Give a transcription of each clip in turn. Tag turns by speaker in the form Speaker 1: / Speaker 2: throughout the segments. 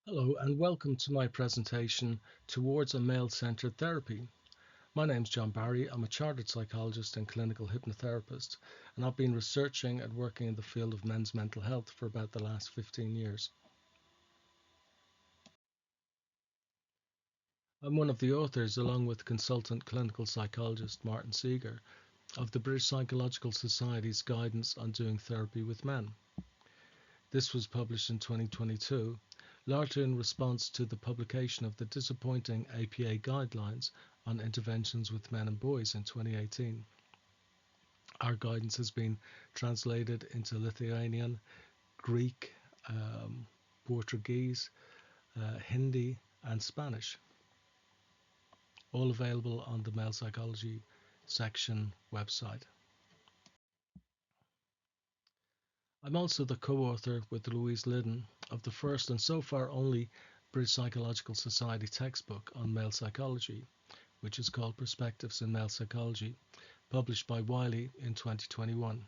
Speaker 1: Hello and welcome to my presentation Towards a Male-Centered Therapy. My name's John Barry. I'm a chartered psychologist and clinical hypnotherapist, and I've been researching and working in the field of men's mental health for about the last 15 years. I'm one of the authors, along with consultant clinical psychologist Martin Seeger, of the British Psychological Society's guidance on doing therapy with men. This was published in 2022, largely in response to the publication of the disappointing APA guidelines on interventions with men and boys in 2018. Our guidance has been translated into Lithuanian, Greek, Portuguese, Hindi, and Spanish, all available on the Male Psychology Section website. I'm also the co-author with Louise Liddon of the first and so far only British Psychological Society textbook on male psychology, which is called Perspectives in Male Psychology, published by Wiley in 2021.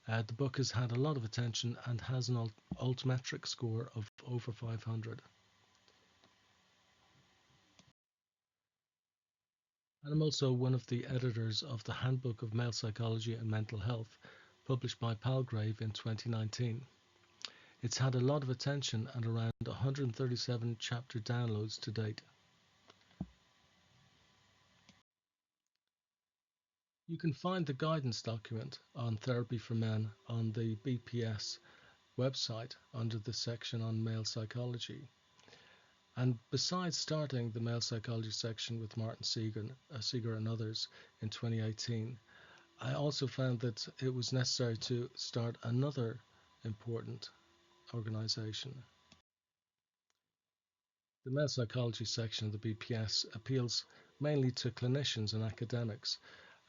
Speaker 1: The book has had a lot of attention and has an altmetric score of over 500. And I'm also one of the editors of the Handbook of Male Psychology and Mental Health, published by Palgrave in 2019. It's had a lot of attention and around 137 chapter downloads to date. You can find the guidance document on therapy for men on the BPS website under the section on male psychology. And besides starting the male psychology section with Martin Seeger and others in 2018, I also found that it was necessary to start another important organization. The male psychology section of the BPS appeals mainly to clinicians and academics,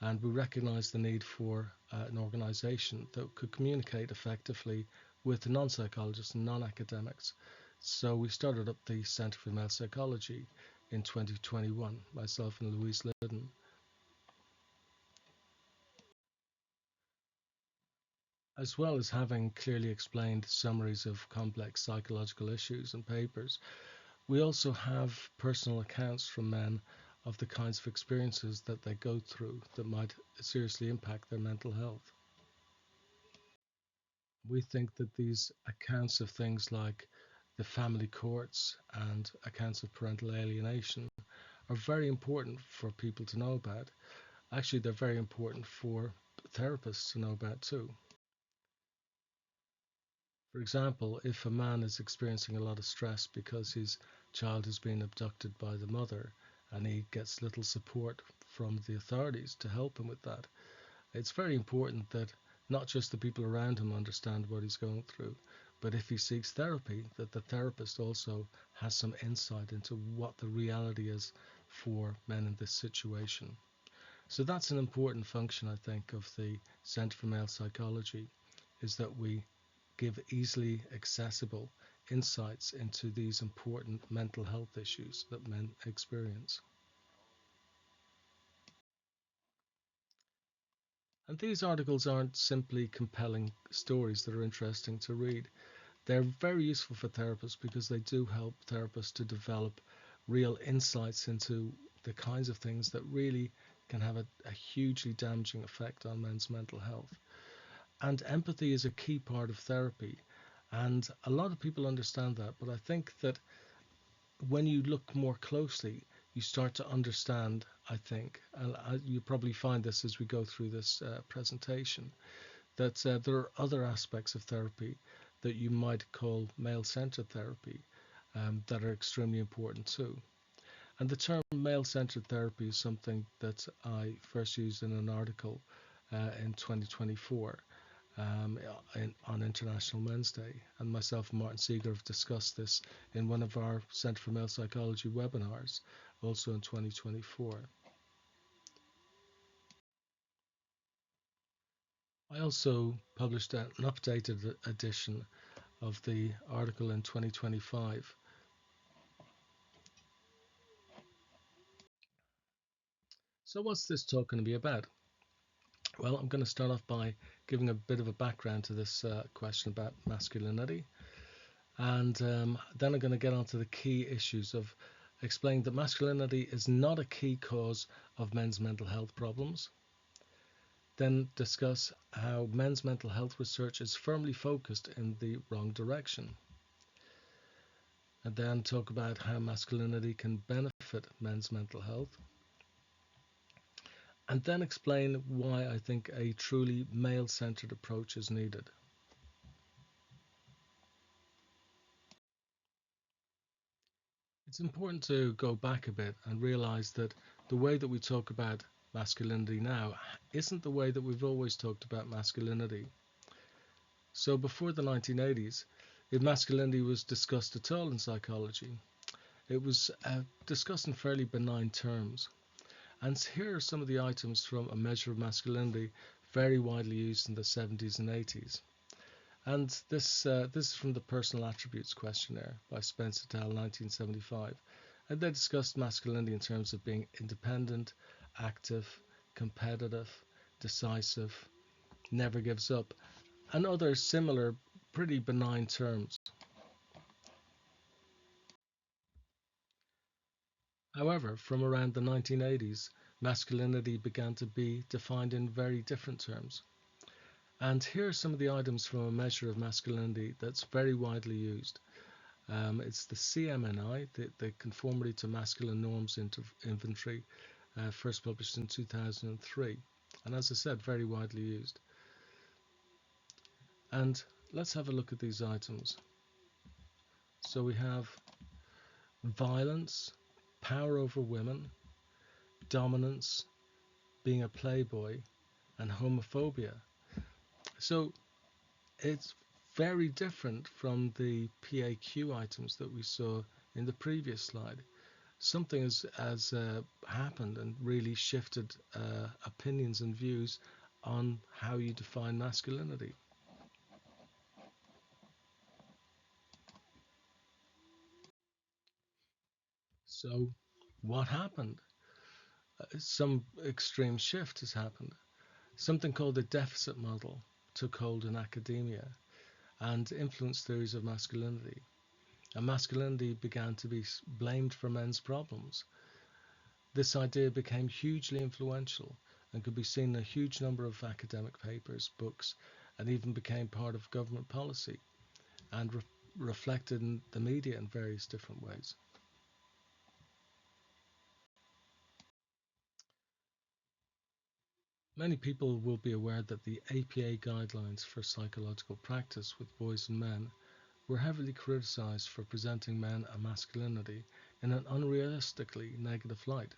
Speaker 1: and we recognize the need for an organization that could communicate effectively with non-psychologists and non-academics. So we started up the Centre for Male Psychology in 2021, myself and Louise Liddon. As well as having clearly explained summaries of complex psychological issues and papers, we also have personal accounts from men of the kinds of experiences that they go through that might seriously impact their mental health. We think that these accounts of things like the family courts and accounts of parental alienation are very important for people to know about. Actually, they're very important for therapists to know about too. For example, if a man is experiencing a lot of stress because his child has been abducted by the mother and he gets little support from the authorities to help him with that, it's very important that not just the people around him understand what he's going through, but if he seeks therapy, that the therapist also has some insight into what the reality is for men in this situation. So that's an important function, I think, of the Centre for Male Psychology, is that we give easily accessible insights into these important mental health issues that men experience. And these articles aren't simply compelling stories that are interesting to read. They're very useful for therapists because they do help therapists to develop real insights into the kinds of things that really can have a hugely damaging effect on men's mental health. And empathy is a key part of therapy. And a lot of people understand that, but I think that when you look more closely, you start to understand, I think, and you probably find this as we go through this presentation, that there are other aspects of therapy that you might call male-centered therapy that are extremely important too. And the term male-centered therapy is something that I first used in an article in 2024 on International Men's Day, and myself and Martin Seeger have discussed this in one of our Centre for Male Psychology webinars, also in 2024. I also published an updated edition of the article in 2025. So what's this talk going to be about? Well, I'm going to start off by giving a bit of a background to this question about masculinity. And then I'm going to get onto the key issues of explaining that masculinity is not a key cause of men's mental health problems. Then discuss how men's mental health research is firmly focused in the wrong direction. And then talk about how masculinity can benefit men's mental health. And then explain why I think a truly male-centered approach is needed. It's important to go back a bit and realize that the way that we talk about masculinity now isn't the way that we've always talked about masculinity. So before the 1980s, if masculinity was discussed at all in psychology, it was discussed in fairly benign terms. And here are some of the items from A Measure of Masculinity, very widely used in the 70s and 80s. And this is from the Personal Attributes Questionnaire by Spencer Dahl, 1975. And they discussed masculinity in terms of being independent, active, competitive, decisive, never gives up, and other similar, pretty benign terms. However, from around the 1980s, masculinity began to be defined in very different terms. And here are some of the items from A Measure of Masculinity that's very widely used. It's the CMNI, the Conformity to Masculine Norms Inventory, first published in 2003. And as I said, very widely used. And let's have a look at these items. So we have violence, power over women, dominance, being a playboy, and homophobia. So it's very different from the PAQ items that we saw in the previous slide. Something has happened and really shifted opinions and views on how you define masculinity. So, what happened? Some extreme shift has happened. Something called the deficit model took hold in academia and influenced theories of masculinity. And masculinity began to be blamed for men's problems. This idea became hugely influential and could be seen in a huge number of academic papers, books, and even became part of government policy and reflected in the media in various different ways. Many people will be aware that the APA guidelines for psychological practice with boys and men were heavily criticized for presenting men and masculinity in an unrealistically negative light.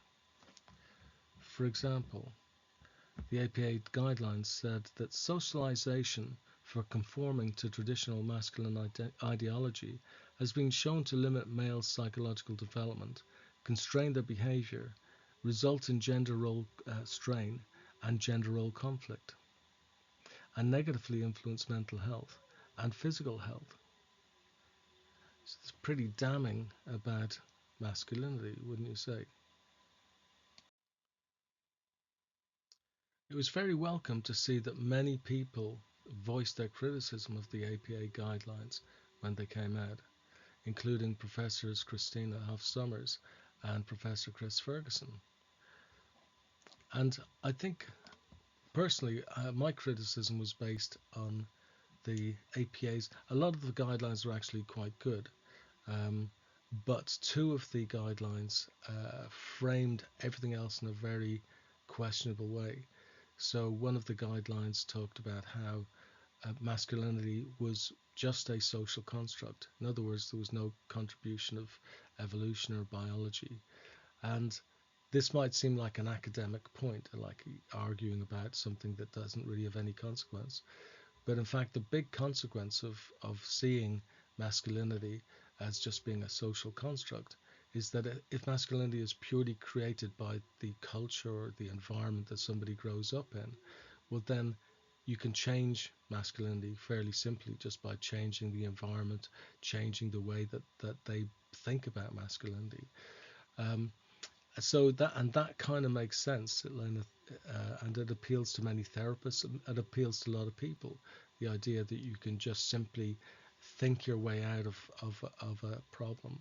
Speaker 1: For example, the APA guidelines said that socialization for conforming to traditional masculine ideology has been shown to limit males' psychological development, constrain their behavior, result in gender role strain and gender role conflict, and negatively influence mental health and physical health. So it's pretty damning about masculinity, wouldn't you say? It was very welcome to see that many people voiced their criticism of the APA guidelines when they came out, including Professors Christina Hoff Summers and Professor Chris Ferguson. And I think personally, my criticism was based on the APA's. A lot of the guidelines are actually quite good, um, but two of the guidelines framed everything else in a very questionable way. So one of the guidelines talked about how masculinity was just a social construct. In other words, there was no contribution of evolution or biology. And this might seem like an academic point, like arguing about something that doesn't really have any consequence. But in fact, the big consequence of seeing masculinity as just being a social construct is that if masculinity is purely created by the culture or the environment that somebody grows up in, well, then you can change masculinity fairly simply just by changing the environment, changing the way that they think about masculinity. Um, so that kind of makes sense, Elena, and it appeals to many therapists. And it appeals to a lot of people. The idea that you can just simply think your way out of a problem.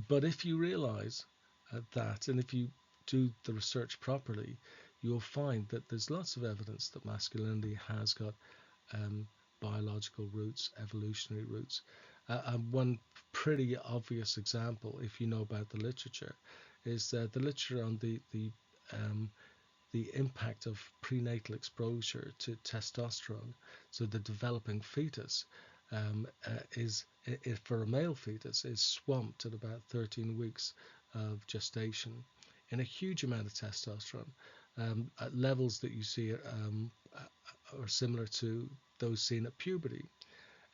Speaker 1: But if you realize that, and if you do the research properly, you'll find that there's lots of evidence that masculinity has got um, biological roots, evolutionary roots. And one pretty obvious example, if you know about the literature, is the literature on um, the impact of prenatal exposure to testosterone. So the developing fetus is, for a male fetus, is swamped at about 13 weeks of gestation in a huge amount of testosterone, at levels that you see are similar to those seen at puberty.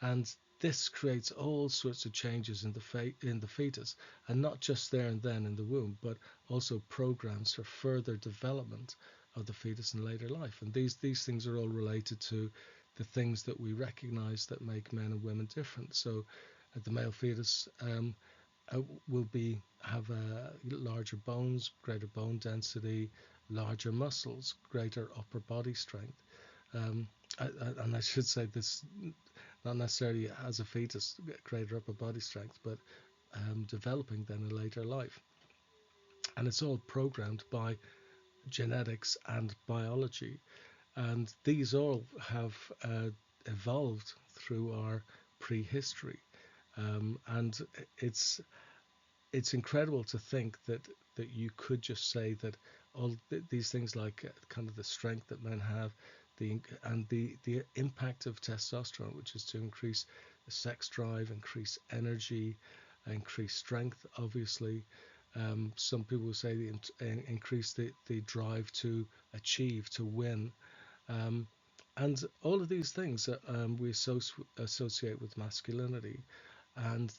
Speaker 1: And this creates all sorts of changes in the fetus, and not just there and then in the womb, but also programs for further development of the fetus in later life. And these things are all related to the things that we recognize that make men and women different. So, the male fetus will be have larger bones, greater bone density, larger muscles, greater upper body strength. Um, and I should say this not necessarily as a fetus, greater upper body strength, but developing then in later life. And it's all programmed by genetics and biology. And these all have evolved through our prehistory. And it's incredible to think that you could just say that all these things, like kind of the strength that men have, the impact of testosterone, which is to increase the sex drive, increase energy, increase strength, obviously. Some people say increase the drive to achieve, to win. um, and all of these things we associate with masculinity, and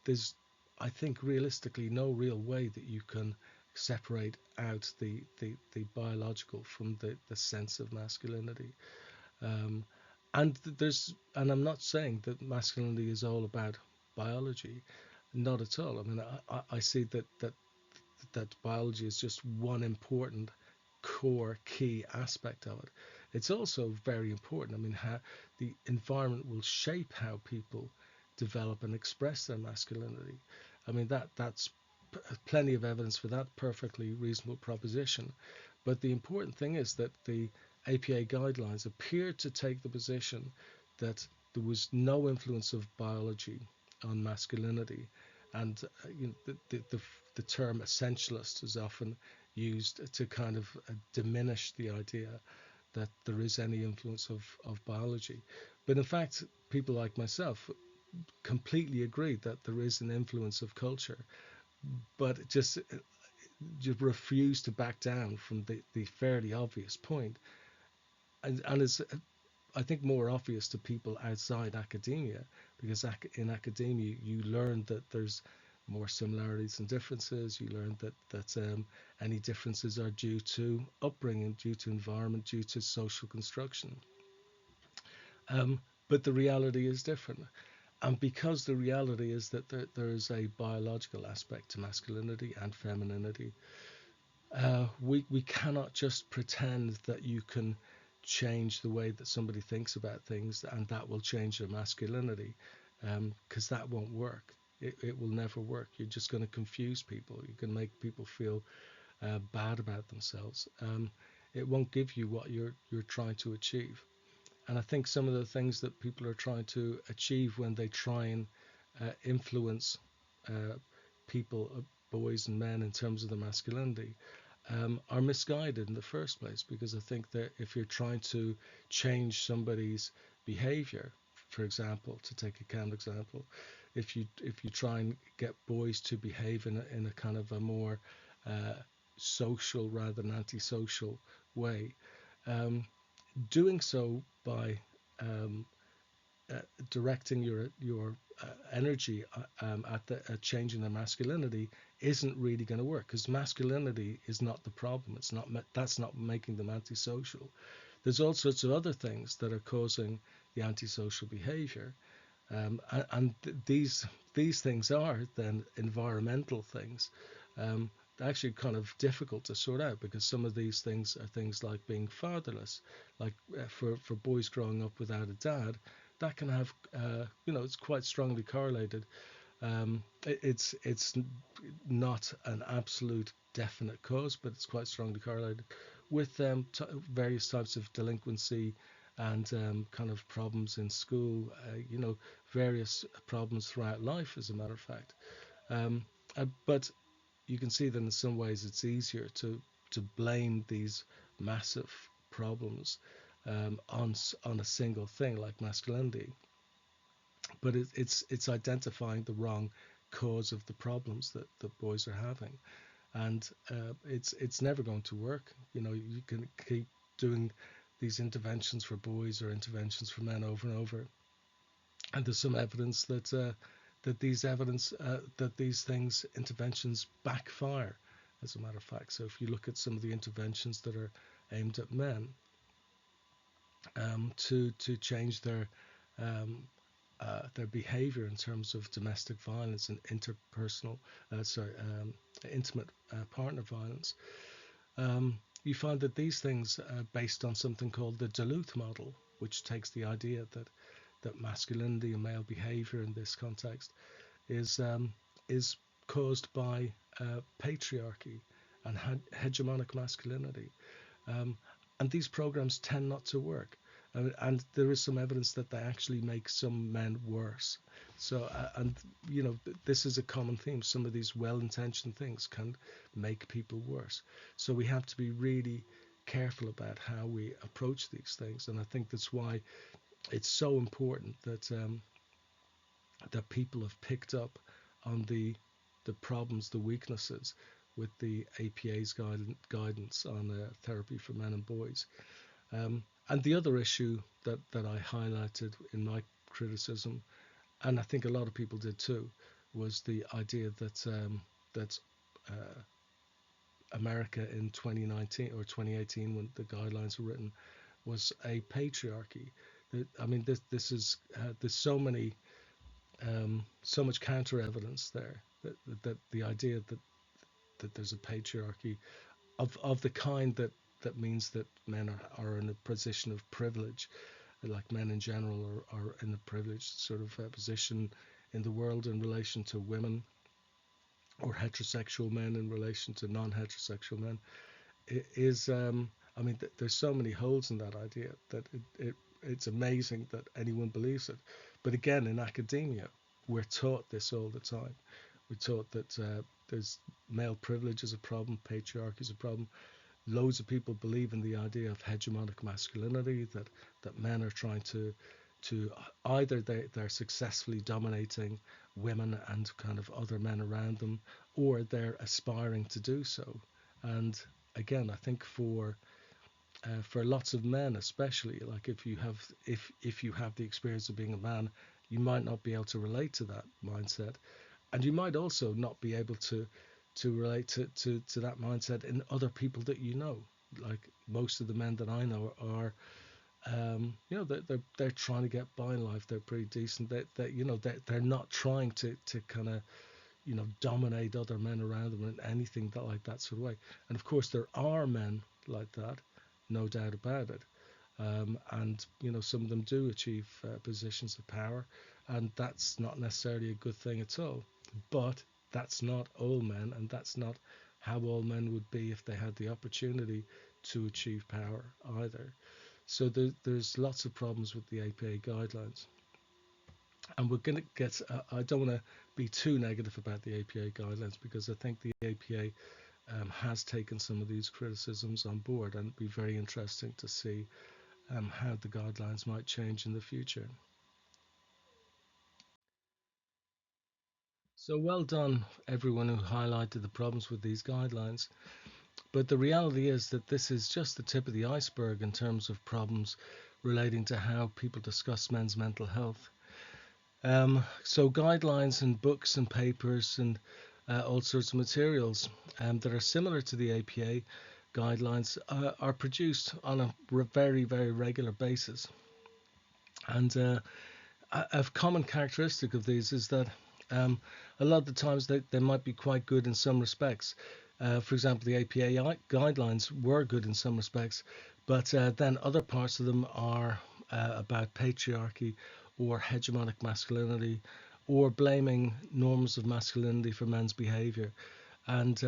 Speaker 1: there's, I think, realistically no real way that you can separate out the biological from the sense of masculinity. Um, and I'm not saying that masculinity is all about biology, not at all. I mean, I see that biology is just one important core key aspect of it. It's also very important. I mean, how the environment will shape how people develop and express their masculinity. I mean, that's plenty of evidence for that perfectly reasonable proposition. But the important thing is that the APA guidelines appeared to take the position that there was no influence of biology on masculinity, and the term essentialist is often used to kind of diminish the idea that there is any influence of biology. But in fact, people like myself completely agree that there is an influence of culture, but just refuse to back down from the fairly obvious point. And it's, I think, more obvious to people outside academia, because in academia you learn that there's more similarities and differences. You learn that any differences are due to upbringing, due to environment, due to social construction. Um, but the reality is different. And because the reality is that there is a biological aspect to masculinity and femininity, we cannot just pretend that you can change the way that somebody thinks about things and that will change their masculinity, because that won't work. It will never work. You're just going to confuse people. You can make people feel bad about themselves. It won't give you what you're trying to achieve. And I think some of the things that people are trying to achieve when they try and influence uh, people, boys and men, in terms of the masculinity, are misguided in the first place. Because I think that if you're trying to change somebody's behavior, for example, to take a counter example, if you try and get boys to behave in a kind of a more uh, social rather than antisocial way, um, doing so by um, uh, directing your energy at changing their masculinity isn't really going to work, because masculinity is not the problem. It's not that's not making them antisocial. There's all sorts of other things that are causing the antisocial behavior, and these things are then environmental things. Actually kind of difficult to sort out, because some of these things are things like being fatherless, like for boys growing up without a dad. that can have, it's quite strongly correlated. It's not an absolute definite cause, but it's quite strongly correlated with various types of delinquency and kind of problems in school. Various problems throughout life, as a matter of fact. But you can see that in some ways it's easier to blame these massive problems on a single thing like masculinity, but it's identifying the wrong cause of the problems that boys are having, and it's never going to work. You can keep doing these interventions for boys or interventions for men over and over, and there's some evidence that these things interventions backfire, as a matter of fact. So if you look at some of the interventions that are aimed at men, to change their behavior in terms of domestic violence and intimate partner violence, you find that these things are based on something called the Duluth model, which takes the idea that masculinity and male behavior in this context is caused by patriarchy and hegemonic masculinity. Um, and these programs tend not to work. And there is some evidence that they actually make some men worse. So, this is a common theme. Some of these well-intentioned things can make people worse. So we have to be really careful about how we approach these things. And I think that's why it's so important that people have picked up on the problems, the weaknesses with the APA's guidance on therapy for men and boys. And the other issue that I highlighted in my criticism, and I think a lot of people did too, was the idea that America in 2019 or 2018, when the guidelines were written, was a patriarchy. I mean, this is there's so much counter evidence there that the idea that there's a patriarchy of the kind that means that men are in a position of privilege, like men in general are in a privileged sort of position in the world in relation to women, or heterosexual men in relation to non-heterosexual men. It is, I mean, there's so many holes in that idea that it's amazing that anyone believes it. But again, in academia, we're taught this all the time. We're taught that there's male privilege is a problem, patriarchy is a problem. Loads of people believe in the idea of hegemonic masculinity, that men are trying to either they're successfully dominating women and kind of other men around them, or they're aspiring to do so. And again, I think for lots of men, especially, like if you have the experience of being a man, you might not be able to relate to that mindset, and you might also not be able to relate to that mindset in other people that you know. Like most of the men that I know are, they're trying to get by in life. They're pretty decent. They're not trying to kind of dominate other men around them in anything like that sort of way. And of course, there are men like that, no doubt about it. And some of them do achieve positions of power, and that's not necessarily a good thing at all. But that's not all men, and that's not how all men would be if they had the opportunity to achieve power either. So there's lots of problems with the APA guidelines, and we're going to get. I don't want to be too negative about the APA guidelines, because I think the APA has taken some of these criticisms on board, and it'd be very interesting to see how the guidelines might change in the future. So well done, everyone who highlighted the problems with these guidelines. But the reality is that this is just the tip of the iceberg in terms of problems relating to how people discuss men's mental health. So guidelines and books and papers and all sorts of materials that are similar to the APA guidelines are produced on a very, very regular basis. And a common characteristic of these is that a lot of the times they might be quite good in some respects. For example, the APA guidelines were good in some respects, but then other parts of them are about patriarchy, or hegemonic masculinity, or blaming norms of masculinity for men's behavior. And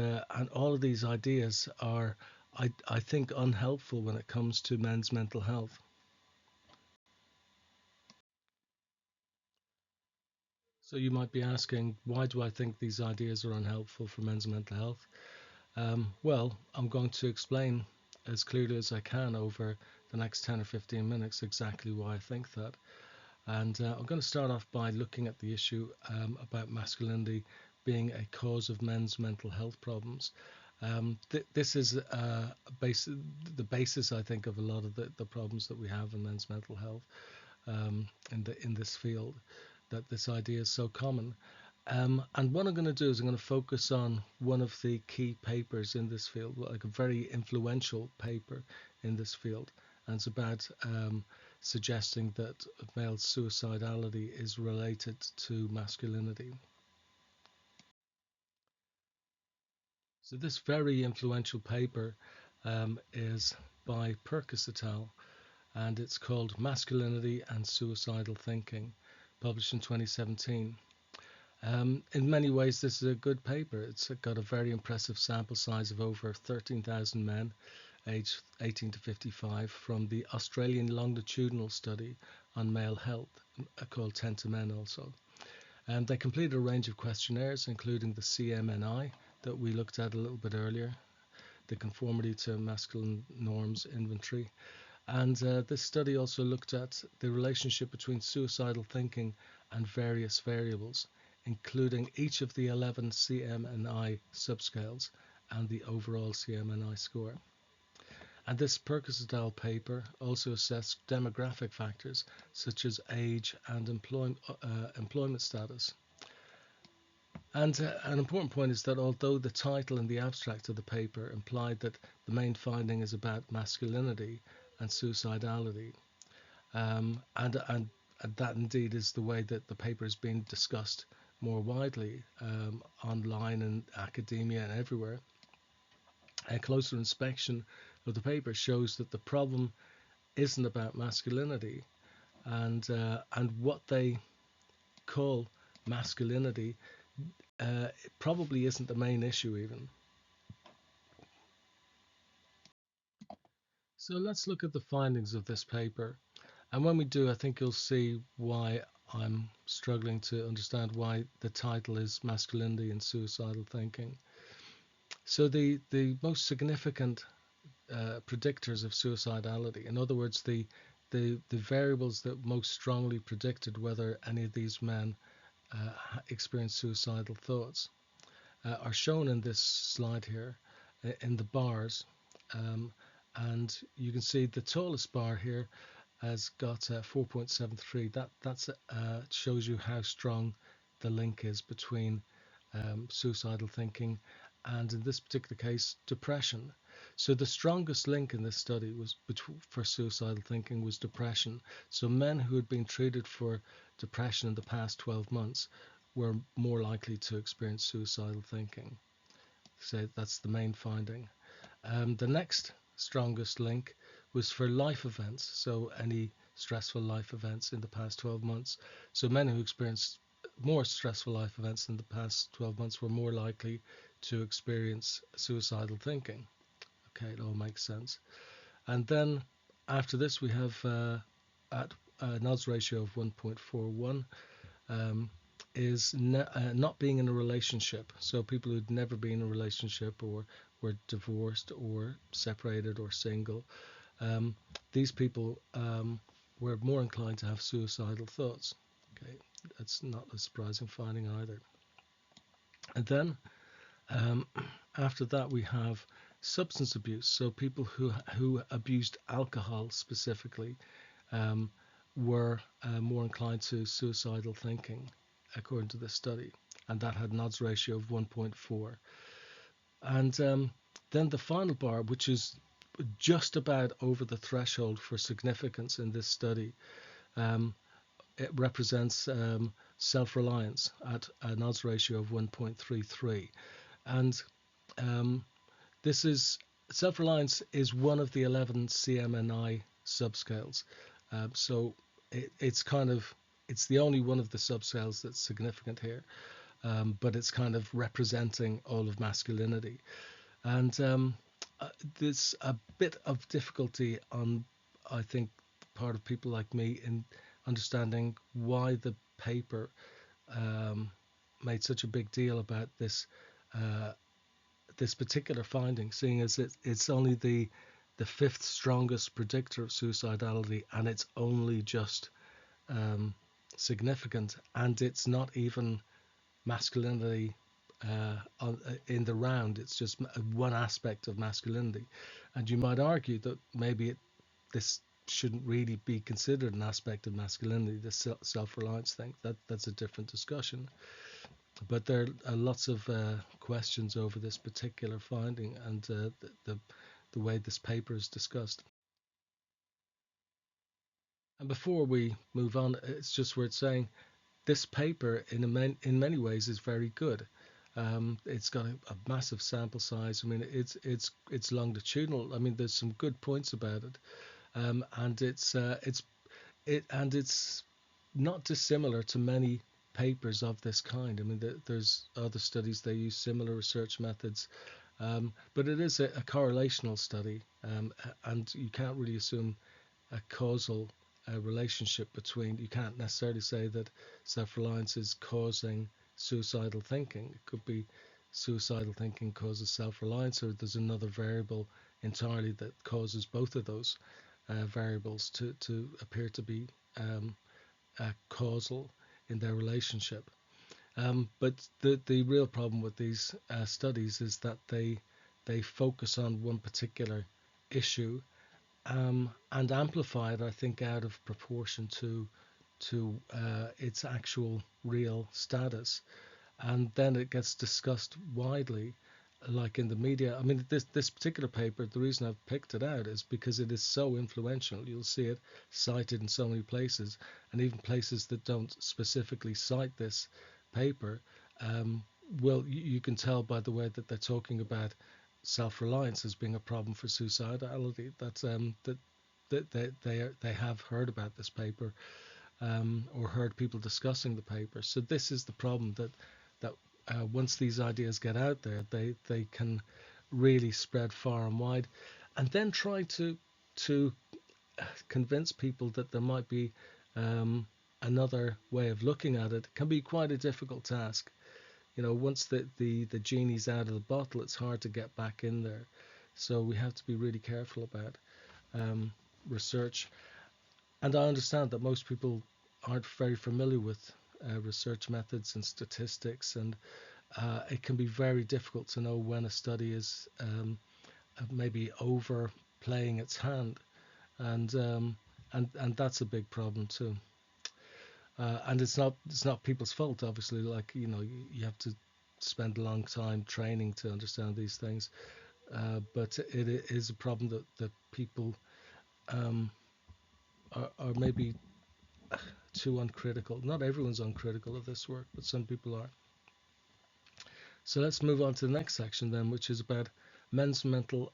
Speaker 1: all of these ideas are, I think, unhelpful when it comes to men's mental health. So you might be asking, why do I think these ideas are unhelpful for men's mental health? Well, I'm going to explain as clearly as I can over the next 10 or 15 minutes exactly why I think that. And I'm going to start off by looking at the issue about masculinity being a cause of men's mental health problems. This is the basis, I think, of a lot of the problems that we have in men's mental health in this field. That this idea is so common. And what I'm going to do is I'm going to focus on one of the key papers in this field, like a very influential paper in this field, and it's about suggesting that male suicidality is related to masculinity. So this very influential paper is by Perkis et al., and it's called Masculinity and Suicidal Thinking, published in 2017. In many ways, this is a good paper. It's got a very impressive sample size of over 13,000 men aged 18 to 55 from the Australian longitudinal study on male health, called 10 to Men also. And they completed a range of questionnaires, including the CMNI that we looked at a little bit earlier, the conformity to masculine norms inventory. And this study also looked at the relationship between suicidal thinking and various variables, including each of the 11 CMNI subscales and the overall CMNI score. And this Perkis et al. Paper also assessed demographic factors such as age and employment status. And an important point is that although the title and the abstract of the paper implied that the main finding is about masculinity and suicidality, and that indeed is the way that the paper is being discussed more widely online and academia and everywhere, a closer inspection of the paper shows that the problem isn't about masculinity, and what they call masculinity probably isn't the main issue even. So let's look at the findings of this paper. And when we do, I think you'll see why I'm struggling to understand why the title is Masculinity and Suicidal Thinking. So the most significant predictors of suicidality, in other words, the variables that most strongly predicted whether any of these men experienced suicidal thoughts, are shown in this slide here in the bars. And you can see the tallest bar here has got 4.73. That shows you how strong the link is between suicidal thinking and, in this particular case, depression. So the strongest link in this study was for suicidal thinking was depression. So men who had been treated for depression in the past 12 months were more likely to experience suicidal thinking. So that's the main finding. The next strongest link was for life events, so any stressful life events in the past 12 months. So men who experienced more stressful life events in the past 12 months were more likely to experience suicidal thinking. Okay, it all makes sense. And then after this, we have at an odds ratio of 1.41 is not being in a relationship. So people who'd never been in a relationship or were divorced or separated or single, these people were more inclined to have suicidal thoughts. Okay, that's not a surprising finding either. And then after that we have substance abuse. So people who abused alcohol specifically were more inclined to suicidal thinking, according to this study, and that had an odds ratio of 1.4. And then the final bar, which is just about over the threshold for significance in this study, it represents self-reliance at an odds ratio of 1.33. And this is self-reliance is one of the 11 CMNI subscales. So it's kind of it's the only one of the subcells that's significant here, but it's kind of representing all of masculinity. And there's a bit of difficulty on, I think, part of people like me in understanding why the paper um, made such a big deal about uh, this particular finding, seeing as it's only the fifth strongest predictor of suicidality, and it's only just um, significant, and it's not even masculinity in the round. It's just one aspect of masculinity, and you might argue that maybe this shouldn't really be considered an aspect of masculinity. The self-reliance thing, that's a different discussion. But there are lots of questions over this particular finding and the way this paper is discussed. And before we move on, it's just worth saying this paper in many ways is very good. It's got a massive sample size. I mean, it's longitudinal. I mean, there's some good points about it, and it's not dissimilar to many papers of this kind. I mean, there's other studies they use similar research methods, but it is a correlational study, and you can't really assume a causal relationship between. You can't necessarily say that self-reliance is causing suicidal thinking. It could be suicidal thinking causes self-reliance, or there's another variable entirely that causes both of those variables to appear to be causal in their relationship. But the real problem with these studies is that they focus on one particular issue, and amplify it, I think, out of proportion to its actual real status, and then it gets discussed widely, like in the media. I mean, this particular paper, the reason I've picked it out is because it is so influential. You'll see it cited in so many places, and even places that don't specifically cite this paper. Um, well, you can tell by the way that they're talking about self-reliance as being a problem for suicidality. That's that they have heard about this paper, or heard people discussing the paper. So this is the problem, that once these ideas get out there, they can really spread far and wide, and then try to convince people that there might be another way of looking at it can be quite a difficult task. Once the genie's out of the bottle, it's hard to get back in there. So we have to be really careful about research. And I understand that most people aren't very familiar with research methods and statistics, and it can be very difficult to know when a study is maybe overplaying its hand, and and that's a big problem too. And it's not people's fault, obviously. Like, you have to spend a long time training to understand these things, but it is a problem that people um, are maybe too uncritical. Not everyone's uncritical of this work, but some people are. So let's move on to the next section then, which is about men's mental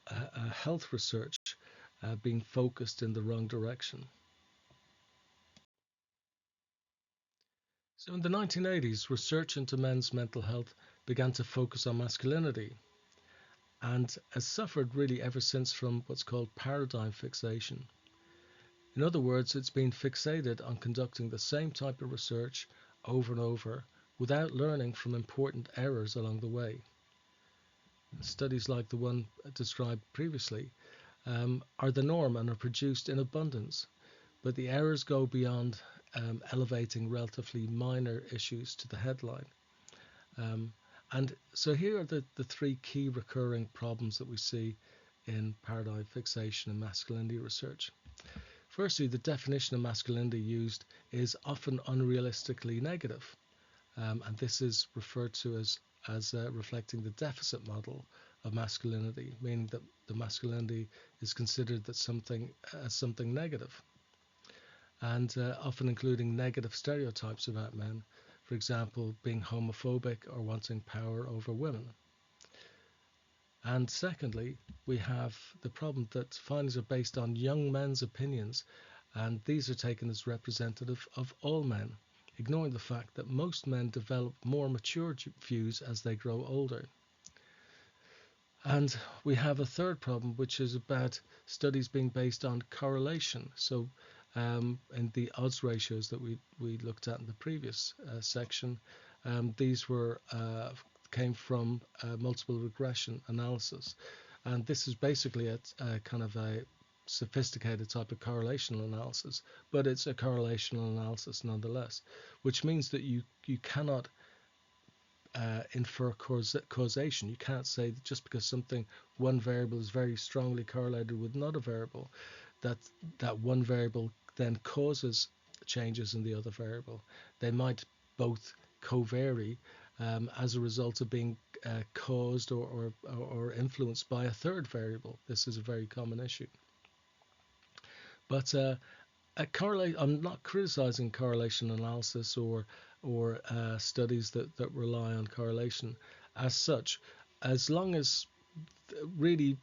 Speaker 1: health research being focused in the wrong direction. So in the 1980s, research into men's mental health began to focus on masculinity, and has suffered really ever since from what's called paradigm fixation. In other words, it's been fixated on conducting the same type of research over and over without learning from important errors along the way. Studies like the one described previously are the norm and are produced in abundance, but the errors go beyond elevating relatively minor issues to the headline. Um, and so here are the three key recurring problems that we see in paradigm fixation and masculinity research. Firstly, the definition of masculinity used is often unrealistically negative, and this is referred to as reflecting the deficit model of masculinity, meaning that the masculinity is considered that something as something negative, and often including negative stereotypes about men, for example, being homophobic or wanting power over women. And secondly, we have the problem that findings are based on young men's opinions, and these are taken as representative of all men, ignoring the fact that most men develop more mature views as they grow older. And we have a third problem, which is about studies being based on correlation. So, in the odds ratios that we looked at in the previous section, these were came from multiple regression analysis, and this is basically a kind of a sophisticated type of correlational analysis, but it's a correlational analysis nonetheless, which means that you cannot infer causation. You can't say that just because one variable is very strongly correlated with another variable, that that one variable then causes changes in the other variable. They might both covary as a result of being caused or influenced by a third variable. This is a very common issue. But I'm not criticizing correlation analysis or studies that rely on correlation as such, as long as really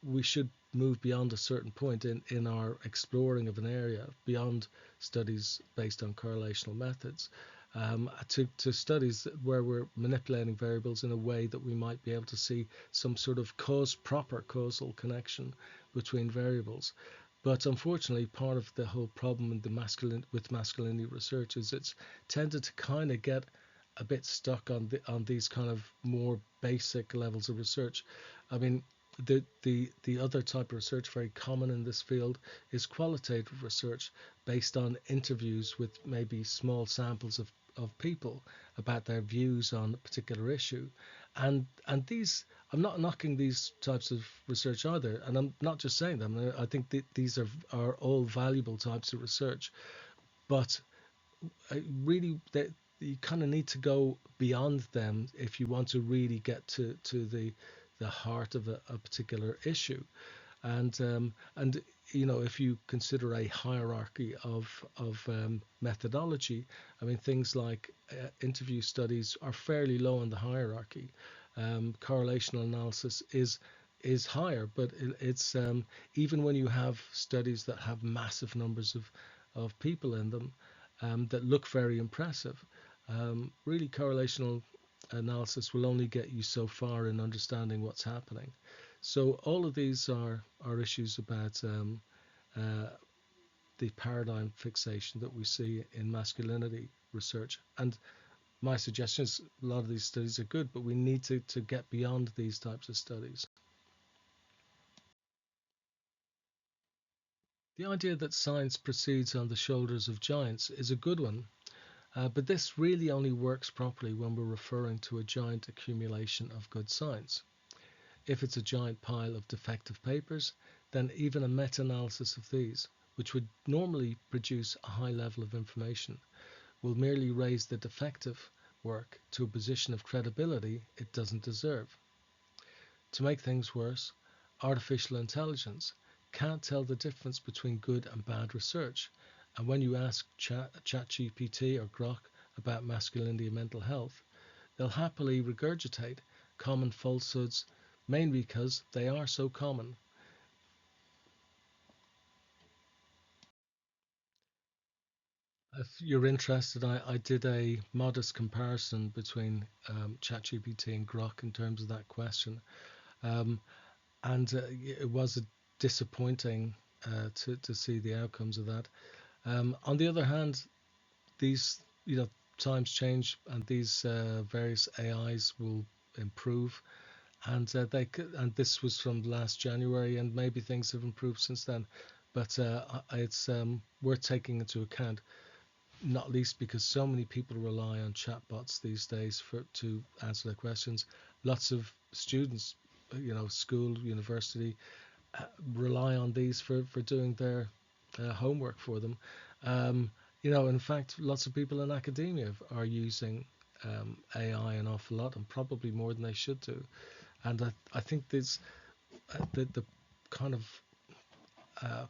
Speaker 1: we should move beyond a certain point in our exploring of an area beyond studies based on correlational methods, to studies where we're manipulating variables in a way that we might be able to see some sort of proper causal connection between variables. But unfortunately, part of the whole problem in with masculinity research is it's tended to kind of get a bit stuck on these kind of more basic levels of research. I mean, the other type of research very common in this field is qualitative research based on interviews with maybe small samples of people about their views on a particular issue. And these, I'm not knocking these types of research either, and I'm not just saying them. I think that these are all valuable types of research, but really that you kind of need to go beyond them if you want to really get to the heart of a particular issue. And if you consider a hierarchy of methodology, I mean things like interview studies are fairly low on the hierarchy. Correlational analysis is higher, but it's even when you have studies that have massive numbers of people in them, that look very impressive, really correlational analysis will only get you so far in understanding what's happening. So all of these are issues about uh, the paradigm fixation that we see in masculinity research. And my suggestion is a lot of these studies are good, but we need to get beyond these types of studies. The idea that science proceeds on the shoulders of giants is a good one, but this really only works properly when we're referring to a giant accumulation of good science. If it's a giant pile of defective papers, then even a meta-analysis of these, which would normally produce a high level of information, will merely raise the defective work to a position of credibility it doesn't deserve. To make things worse, artificial intelligence can't tell the difference between good and bad research, and when you ask ChatGPT or Grok about masculinity and mental health, they'll happily regurgitate common falsehoods, mainly because they are so common. If you're interested, I did a modest comparison between ChatGPT and Grok in terms of that question, um, and it was disappointing to see the outcomes of that. On the other hand, these times change, and these various AIs will improve, and and this was from last January, and maybe things have improved since then. But it's worth taking into account, not least because so many people rely on chatbots these days to answer their questions. Lots of students, school, university, rely on these for doing their homework for them. In fact, lots of people in academia are using AI an awful lot, and probably more than they should do. And I think this the kind of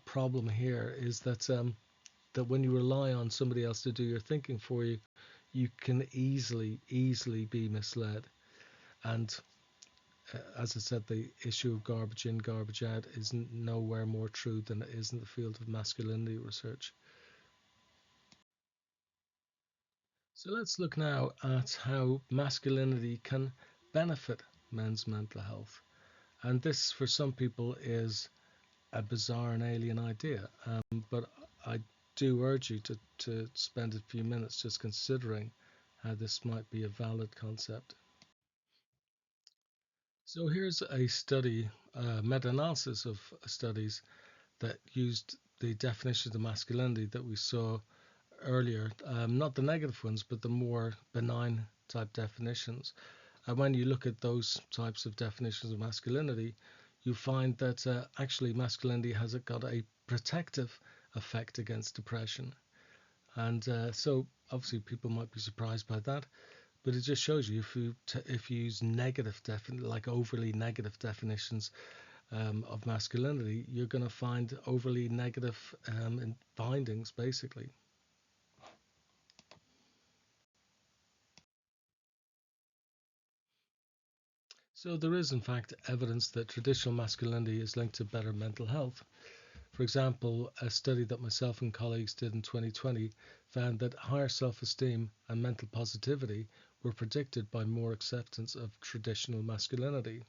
Speaker 1: problem here is that when you rely on somebody else to do your thinking for you, you can easily be misled. And as I said, the issue of garbage in, garbage out is nowhere more true than it is in the field of masculinity research. So let's look now at how masculinity can benefit men's mental health. And this, for some people, is a bizarre and alien idea. But I do urge you to spend a few minutes just considering how this might be a valid concept. So here's a study, meta-analysis of studies that used the definitions of masculinity that we saw earlier, not the negative ones, but the more benign type definitions. And when you look at those types of definitions of masculinity, you find that actually masculinity has got a protective effect against depression. And so obviously people might be surprised by that, but it just shows you if you use negative like overly negative definitions of masculinity, you're going to find overly negative findings basically. So there is in fact evidence that traditional masculinity is linked to better mental health. For example, a study that myself and colleagues did in 2020 found that higher self-esteem and mental positivity were predicted by more acceptance of traditional masculinity.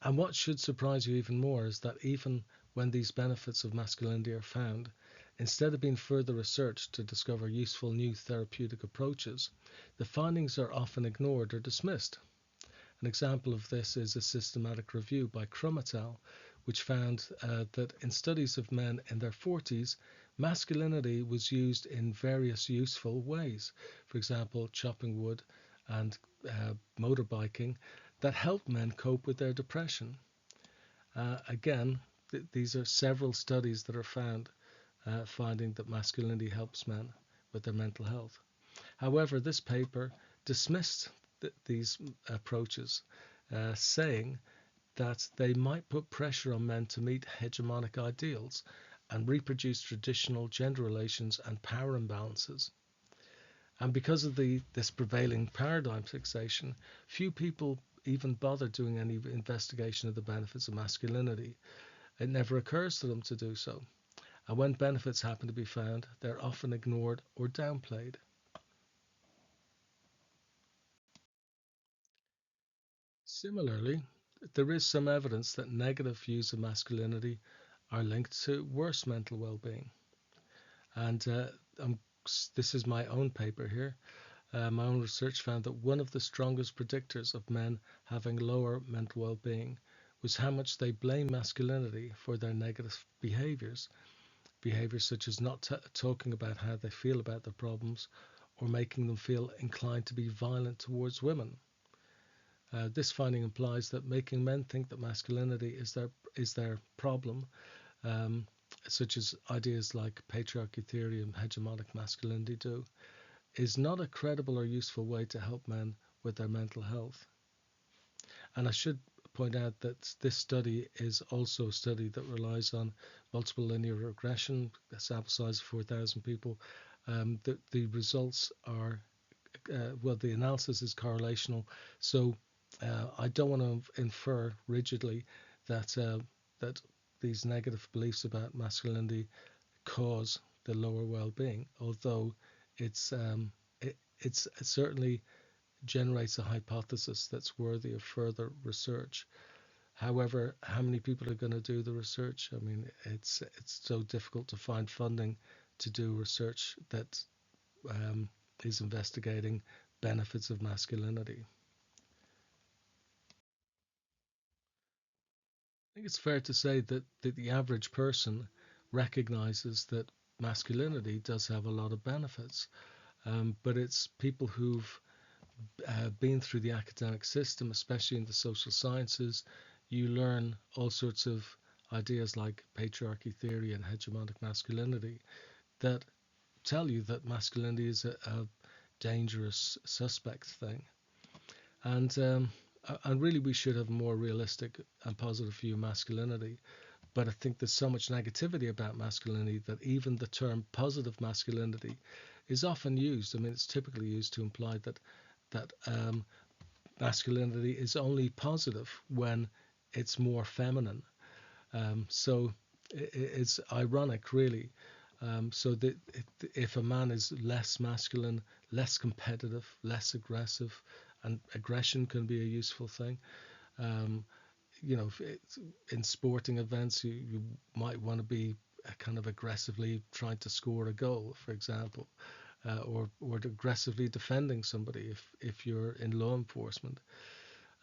Speaker 1: And what should surprise you even more is that even when these benefits of masculinity are found, instead of being further researched to discover useful new therapeutic approaches, the findings are often ignored or dismissed. An example of this is a systematic review by Crum et al., which found that in studies of men in their 40s, masculinity was used in various useful ways. For example, chopping wood and motorbiking that helped men cope with their depression. Again, these are several studies that are found finding that masculinity helps men with their mental health. However, this paper dismissed these approaches, saying that they might put pressure on men to meet hegemonic ideals and reproduce traditional gender relations and power imbalances. And because of this prevailing paradigm fixation, few people even bother doing any investigation of the benefits of masculinity. It never occurs to them to do so. And when benefits happen to be found, they're often ignored or downplayed. Similarly, there is some evidence that negative views of masculinity are linked to worse mental well-being. And this is my own paper here. My own research found that one of the strongest predictors of men having lower mental well-being was how much they blame masculinity for their negative behaviors. Behaviors such as not talking about how they feel about their problems or making them feel inclined to be violent towards women. This finding implies that making men think that masculinity is their problem, um, such as ideas like patriarchy theory and hegemonic masculinity do, is not a credible or useful way to help men with their mental health. And I should point out that this study is also a study that relies on multiple linear regression, a sample size of 4,000 people. The results are, the analysis is correlational. So I don't want to infer rigidly that that these negative beliefs about masculinity cause the lower well-being, although it's it certainly generates a hypothesis that's worthy of further research. However, how many people are going to do the research? I mean, it's so difficult to find funding to do research that is investigating benefits of masculinity. I think it's fair to say that the average person recognizes that masculinity does have a lot of benefits, but it's people who've been through the academic system, especially in the social sciences. You learn all sorts of ideas like patriarchy theory and hegemonic masculinity that tell you that masculinity is a dangerous suspect thing. And really we should have a more realistic and positive view of masculinity. But I think there's so much negativity about masculinity that even the term positive masculinity is often used. I mean, it's typically used to imply that masculinity is only positive when it's more feminine. So it's ironic, really. So that if a man is less masculine, less competitive, less aggressive, and aggression can be a useful thing. Um, in sporting events, you might want to be kind of aggressively trying to score a goal, for example, or aggressively defending somebody if you're in law enforcement.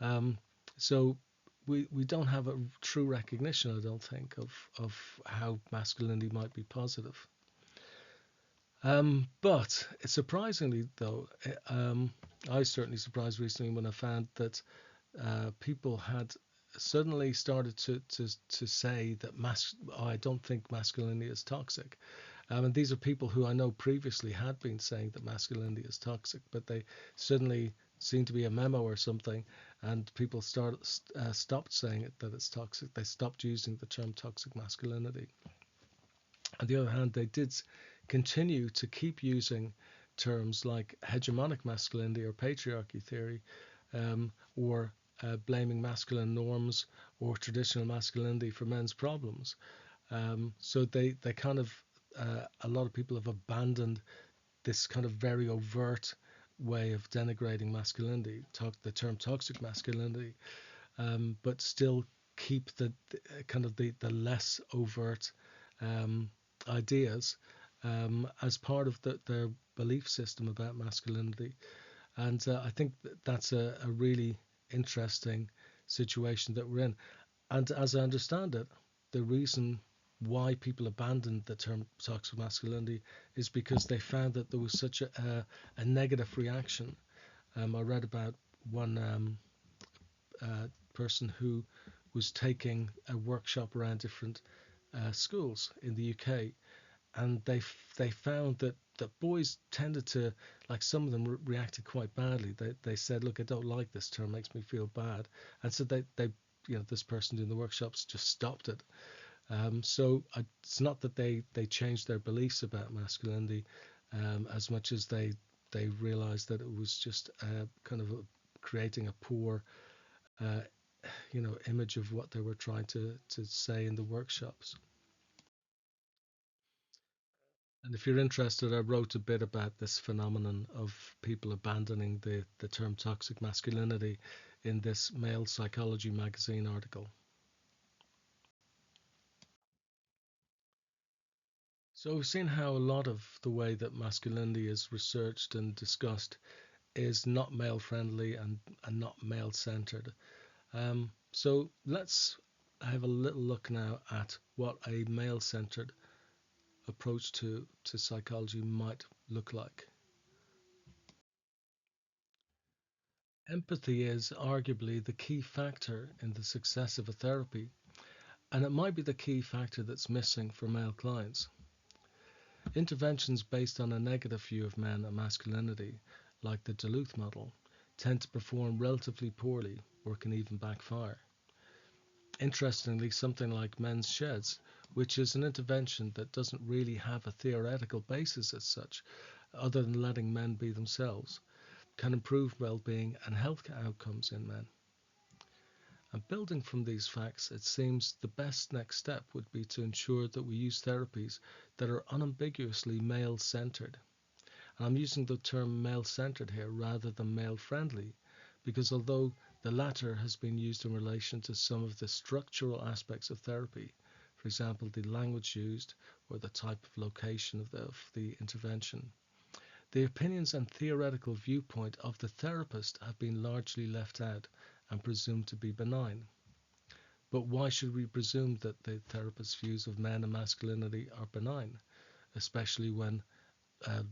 Speaker 1: Um, so we don't have a true recognition, I don't think, of how masculinity might be positive. But surprisingly, though, I was certainly surprised recently when I found that people had suddenly started to say that I don't think masculinity is toxic. And these are people who I know previously had been saying that masculinity is toxic, but they suddenly seemed to be a memo or something, and people stopped saying it that it's toxic. They stopped using the term toxic masculinity. On the other hand, they did continue to keep using terms like hegemonic masculinity or patriarchy theory, or blaming masculine norms or traditional masculinity for men's problems. So they kind of, a lot of people have abandoned this kind of very overt way of denigrating masculinity, the term toxic masculinity, but still keep the kind of the less overt um, ideas as part of their belief system about masculinity. And I think that's a really interesting situation that we're in. And as I understand it, the reason why people abandoned the term toxic masculinity is because they found that there was such a negative reaction. I read about one person who was taking a workshop around different schools in the UK, and they found that boys tended to, like, some of them reacted quite badly. They said, "Look, I don't like this term; it makes me feel bad," and so they this person doing the workshops just stopped it. So it's not that they changed their beliefs about masculinity as much as they realized that it was just kind of creating a poor uh, image of what they were trying to say in the workshops. And if you're interested, I wrote a bit about this phenomenon of people abandoning the term toxic masculinity in this Male Psychology magazine article. So we've seen how a lot of the way that masculinity is researched and discussed is not male friendly and not male centered. So let's have a little look now at what a male centered approach to psychology might look like. Empathy is arguably the key factor in the success of a therapy, and it might be the key factor that's missing for male clients. Interventions based on a negative view of men and masculinity, like the Duluth model, tend to perform relatively poorly or can even backfire. Interestingly, something like men's sheds, which is an intervention that doesn't really have a theoretical basis as such, other than letting men be themselves, can improve well-being and health outcomes in men. And building from these facts, it seems the best next step would be to ensure that we use therapies that are unambiguously male-centered. And I'm using the term male-centered here rather than male-friendly, because although the latter has been used in relation to some of the structural aspects of therapy, for example, the language used or the type of location of the intervention, the opinions and theoretical viewpoint of the therapist have been largely left out and presumed to be benign. But why should we presume that the therapist's views of men and masculinity are benign, especially when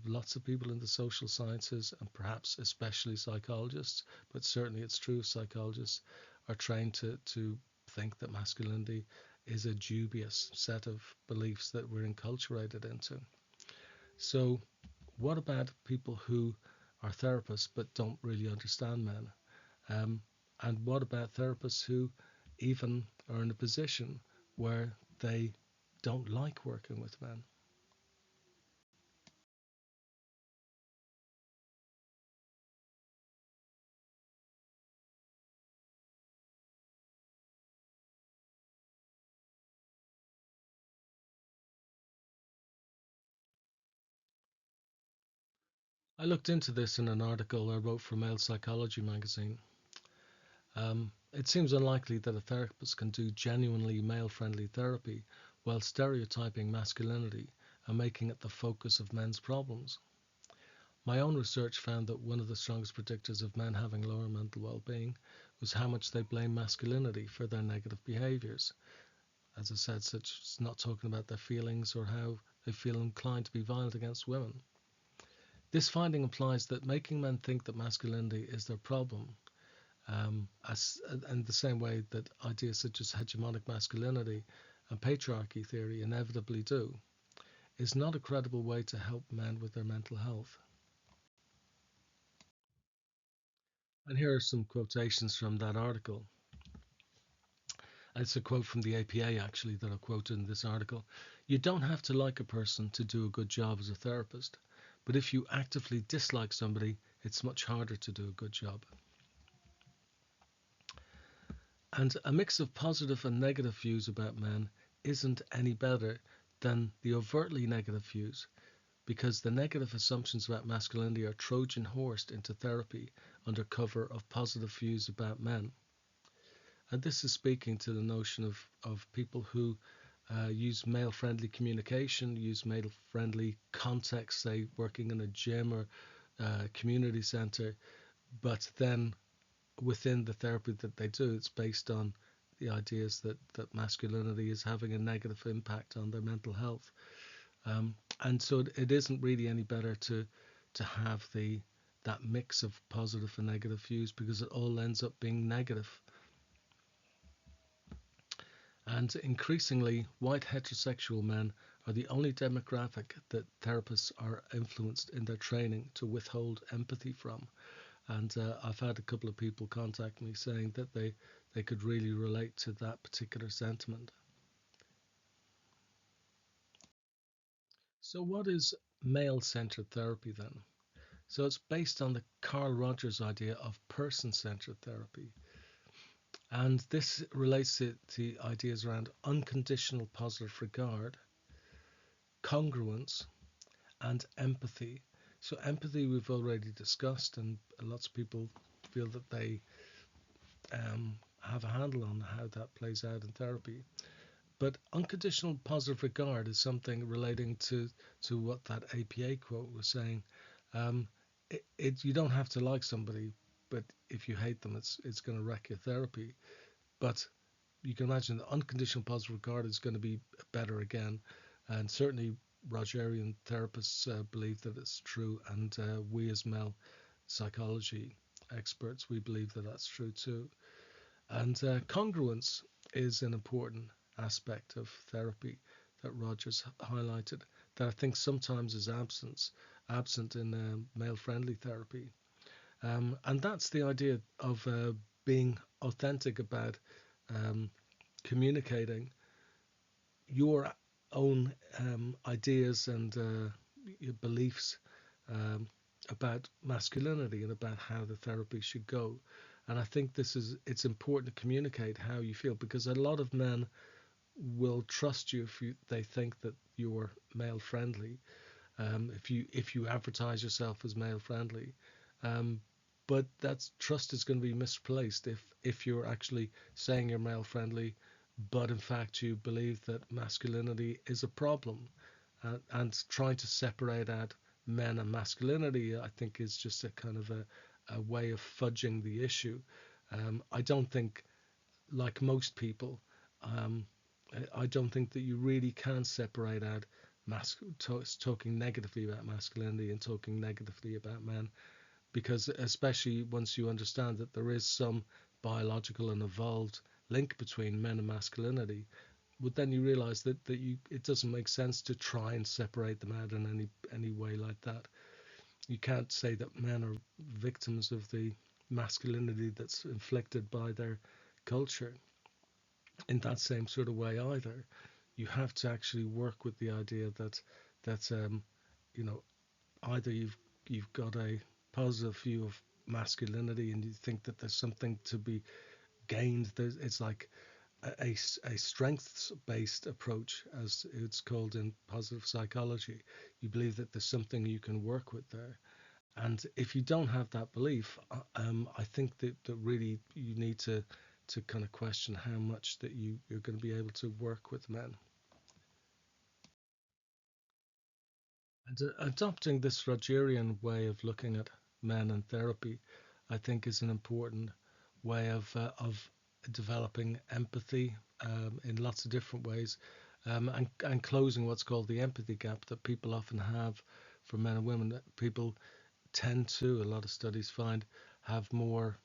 Speaker 1: lots of people in the social sciences, and perhaps especially psychologists, but certainly it's true of psychologists, are trained to think that masculinity is a dubious set of beliefs that we're enculturated into. So, what about people who are therapists but don't really understand men? Um, and what about therapists who even are in a position where they don't like working with men? I looked into this in an article I wrote for Male Psychology magazine. It seems unlikely that a therapist can do genuinely male friendly therapy while stereotyping masculinity and making it the focus of men's problems. My own research found that one of the strongest predictors of men having lower mental well being was how much they blame masculinity for their negative behaviours. As I said, such as not talking about their feelings or how they feel inclined to be violent against women. This finding implies that making men think that masculinity is their problem, in the same way that ideas such as hegemonic masculinity and patriarchy theory inevitably do, is not a credible way to help men with their mental health. And here are some quotations from that article. It's a quote from the APA actually that I quoted in this article. You don't have to like a person to do a good job as a therapist, but if you actively dislike somebody, it's much harder to do a good job. And a mix of positive and negative views about men isn't any better than the overtly negative views, because the negative assumptions about masculinity are Trojan horsed into therapy under cover of positive views about men. And this is speaking to the notion of people who use male friendly communication, use male friendly context, say working in a gym or community center, but then within the therapy that they do, it's based on the ideas that masculinity is having a negative impact on their mental health. And so it isn't really any better to have that mix of positive and negative views, because it all ends up being negative. And increasingly, white heterosexual men are the only demographic that therapists are influenced in their training to withhold empathy from. And I've had a couple of people contact me saying that they could really relate to that particular sentiment. So, what is male centered therapy then? So, it's based on the Carl Rogers idea of person centered therapy. And this relates to ideas around unconditional positive regard, congruence, and empathy. So, empathy we've already discussed, and lots of people feel that they have a handle on how that plays out in therapy. But unconditional positive regard is something relating to what that APA quote was saying. You don't have to like somebody, but if you hate them, it's going to wreck your therapy. But you can imagine that unconditional positive regard is going to be better again, and certainly Rogerian therapists believe that it's true, and we as male psychology experts, we believe that that's true too. And congruence is an important aspect of therapy that Rogers highlighted that I think sometimes is absent in male-friendly therapy. And that's the idea of being authentic about um, communicating your own ideas and your beliefs um, about masculinity and about how the therapy should go. And I think it's important to communicate how you feel, because a lot of men will trust you if they think that you're male friendly, if you advertise yourself as male friendly. Um, but that trust is going to be misplaced if you're actually saying you're male friendly, but in fact you believe that masculinity is a problem, and trying to separate out men and masculinity, I think, is just a kind of a way of fudging the issue. I don't think, like most people, um, I don't think that you really can separate out talking negatively about masculinity and talking negatively about men, because especially once you understand that there is some biological and evolved link between men and masculinity, but then you realize that it doesn't make sense to try and separate them out in any way like that. You can't say that men are victims of the masculinity that's inflicted by their culture in that same sort of way either. You have to actually work with the idea that you know, either you've got a positive view of masculinity and you think that there's something to be gained. It's like a strengths based approach, as it's called in positive psychology. You believe that there's something you can work with there, And if you don't have that belief, I think that really you need to kind of question how much that you're going to be able to work with men. And adopting this Rogerian way of looking at men and therapy, I think, is an important way of developing empathy in lots of different ways, and closing what's called the empathy gap that people often have for men and women. People tend to, a lot of studies find, have more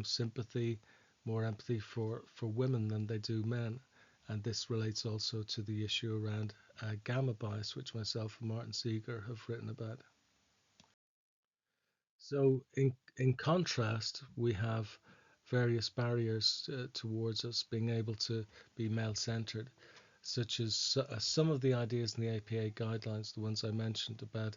Speaker 1: sympathy, more empathy for women than they do men. And this relates also to the issue around gamma bias, which myself and Martin Seeger have written about. So, in contrast, we have various barriers towards us being able to be male centered, such as some of the ideas in the APA guidelines, the ones I mentioned about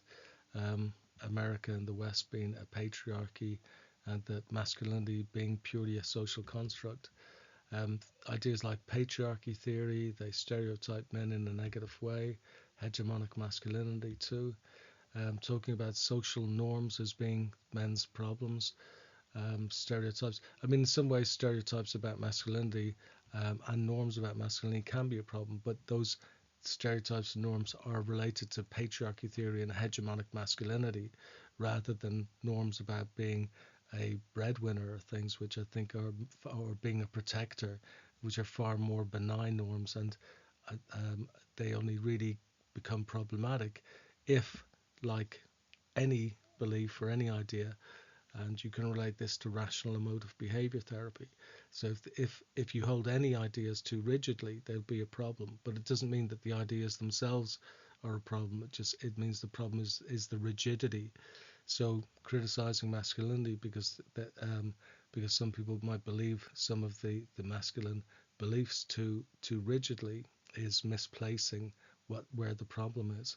Speaker 1: um, America and the West being a patriarchy and that masculinity being purely a social construct. Um, Ideas like patriarchy theory, they stereotype men in a negative way, hegemonic masculinity too, talking about social norms as being men's problems, stereotypes. I mean, in some ways, stereotypes about masculinity and norms about masculinity can be a problem, but those stereotypes and norms are related to patriarchy theory and hegemonic masculinity rather than norms about being a breadwinner or things which I think are, or being a protector, which are far more benign norms, and they only really become problematic if, like any belief or any idea, and you can relate this to rational emotive behavior therapy. So if you hold any ideas too rigidly, there'll be a problem. But it doesn't mean that the ideas themselves are a problem. It means the problem is the rigidity. So criticizing masculinity because some people might believe some of the masculine beliefs too rigidly is misplacing what where the problem is.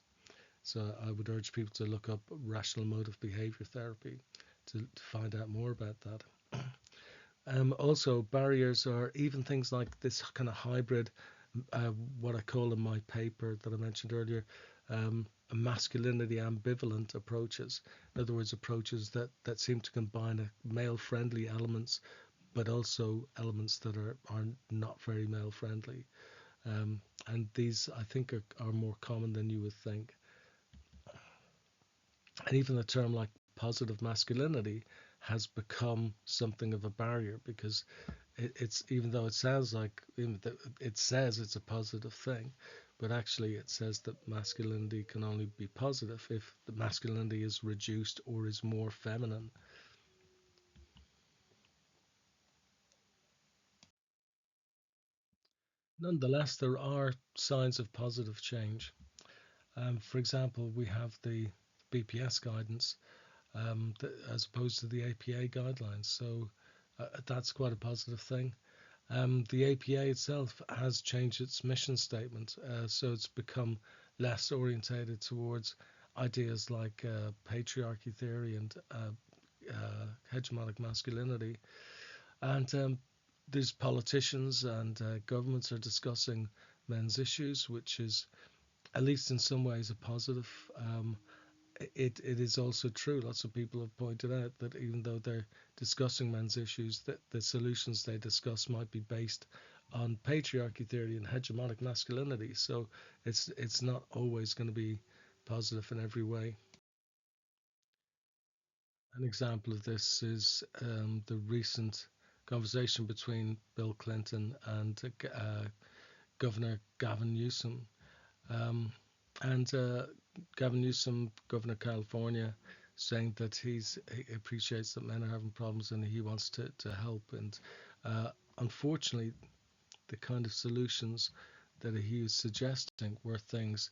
Speaker 1: So I would urge people to look up rational emotive behavior therapy to find out more about that. Also, barriers are even things like this kind of hybrid, what I call in my paper that I mentioned earlier, masculinity ambivalent approaches. In other words, approaches that seem to combine male friendly elements, but also elements that are not very male friendly. And these, I think, are more common than you would think. And even a term like positive masculinity has become something of a barrier because it's, even though it sounds like it says it's a positive thing, but actually it says that masculinity can only be positive if the masculinity is reduced or is more feminine. Nonetheless, there are signs of positive change. For example, we have the BPS guidance, as opposed to the APA guidelines. So that's quite a positive thing. The APA itself has changed its mission statement, so it's become less orientated towards ideas like patriarchy theory and hegemonic masculinity. And there's politicians and governments are discussing men's issues, which is, at least in some ways, a positive. It is also true. Lots of people have pointed out that even though they're discussing men's issues, that the solutions they discuss might be based on patriarchy theory and hegemonic masculinity. So it's not always going to be positive in every way. An example of this is the recent conversation between Bill Clinton and Governor Gavin Newsom. Um, and Gavin Newsom, Governor of California, saying that he appreciates that men are having problems and he wants to help. And unfortunately, the kind of solutions that he was suggesting were things,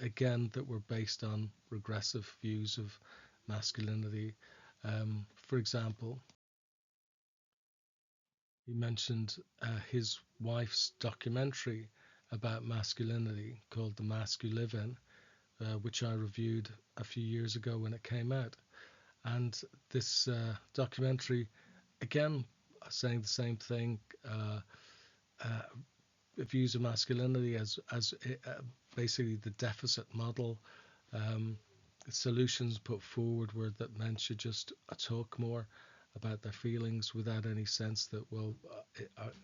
Speaker 1: again, that were based on regressive views of masculinity. For example, he mentioned his wife's documentary about masculinity called The Mask You Live In, which I reviewed a few years ago when it came out. And this documentary, again, saying the same thing, uh, views of masculinity as basically the deficit model, um, solutions put forward were that men should just talk more about their feelings without any sense that, well,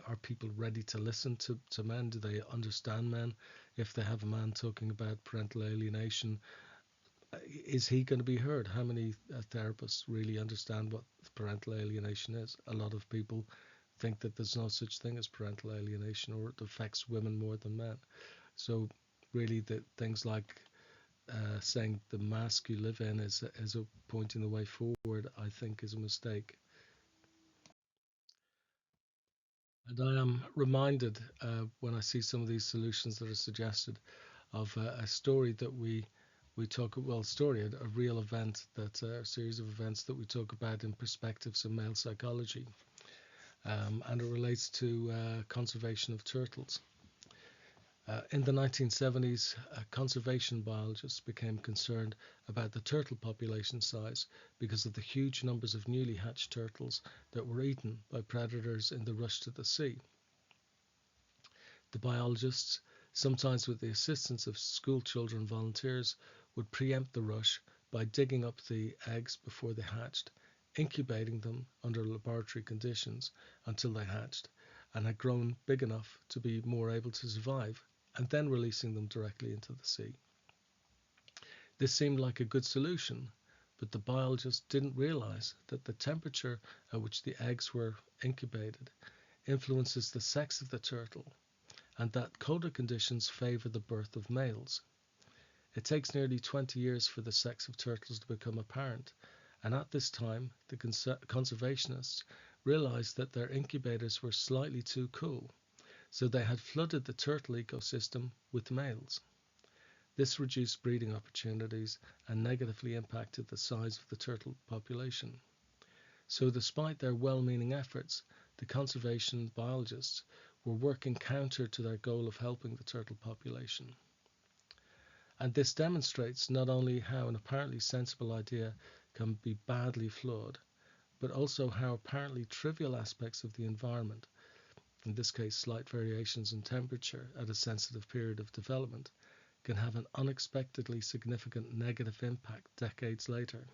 Speaker 1: are people ready to listen to men? Do they understand men? If they have a man talking about parental alienation, is he going to be heard? How many therapists really understand what parental alienation is? A lot of people think that there's no such thing as parental alienation, or it affects women more than men. So really, the things like saying the mask you live in is a pointing the way forward, I think, is a mistake. And I am reminded when I see some of these solutions that are suggested of a story that we talk, well, story, a real event, that a series of events that we talk about in Perspectives of Male Psychology, and it relates to conservation of turtles. In the 1970s, conservation biologists became concerned about the turtle population size because of the huge numbers of newly hatched turtles that were eaten by predators in the rush to the sea. The biologists, sometimes with the assistance of school children volunteers, would preempt the rush by digging up the eggs before they hatched, incubating them under laboratory conditions until they hatched and had grown big enough to be more able to survive, and then releasing them directly into the sea. This seemed like a good solution, but the biologists didn't realize that the temperature at which the eggs were incubated influences the sex of the turtle, and that colder conditions favor the birth of males. It takes nearly 20 years for the sex of turtles to become apparent, and at this time the conservationists realized that their incubators were slightly too cool, so they had flooded the turtle ecosystem with males. This reduced breeding opportunities and negatively impacted the size of the turtle population. So, despite their well meaning efforts, the conservation biologists were working counter to their goal of helping the turtle population. And this demonstrates not only how an apparently sensible idea can be badly flawed, but also how apparently trivial aspects of the environment, in this case slight variations in temperature at a sensitive period of development, can have an unexpectedly significant negative impact decades later.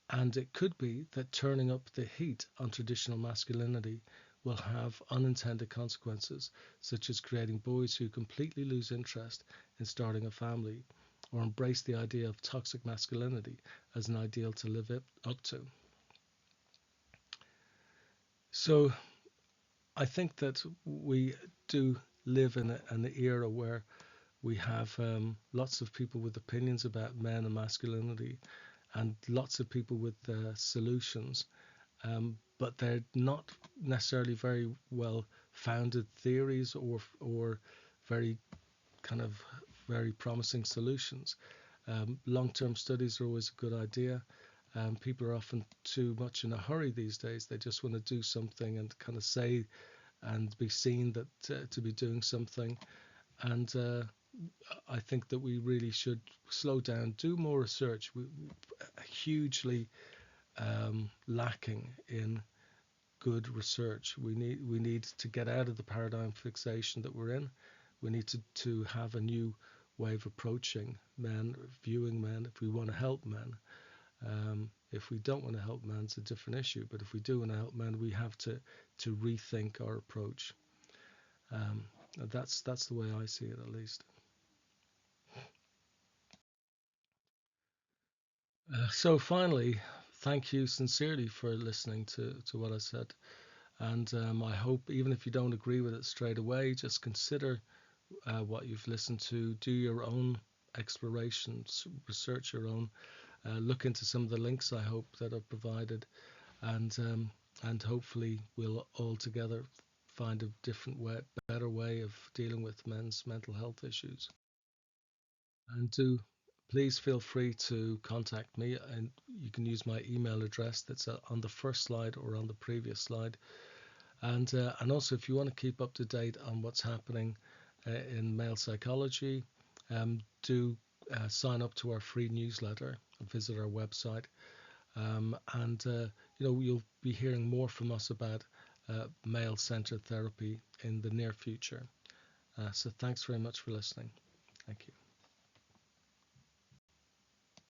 Speaker 1: And it could be that turning up the heat on traditional masculinity will have unintended consequences, such as creating boys who completely lose interest in starting a family or embrace the idea of toxic masculinity as an ideal to live up to. So I think that we do live in an era where we have lots of people with opinions about men and masculinity, and lots of people with solutions, but they're not necessarily very well founded theories, or very kind of very promising solutions. Long-term studies are always a good idea. People are often too much in a hurry these days. They just want to do something and kind of say and be seen that to be doing something. And I think that we really should slow down, do more research. We hugely lacking in good research. We need to get out of the paradigm fixation that we're in. We need to have a new way of approaching men, viewing men. If we want to help men, if we don't want to help men, it's a different issue. But if we do want to help men, we have to rethink our approach. That's the way I see it, at least. So finally, thank you sincerely for listening to what I said. And I hope, even if you don't agree with it straight away, just consider what you've listened to, do your own explorations, research your own, look into some of the links I hope that I've provided, and hopefully we'll all together find a different way, better way of dealing with men's mental health issues. And do please feel free to contact me, and you can use my email address that's on the first slide or on the previous slide. And also, if you want to keep up to date on what's happening in male psychology, do sign up to our free newsletter and visit our website. And you'll be hearing more from us about male-centered therapy in the near future. So thanks very much for listening. Thank you.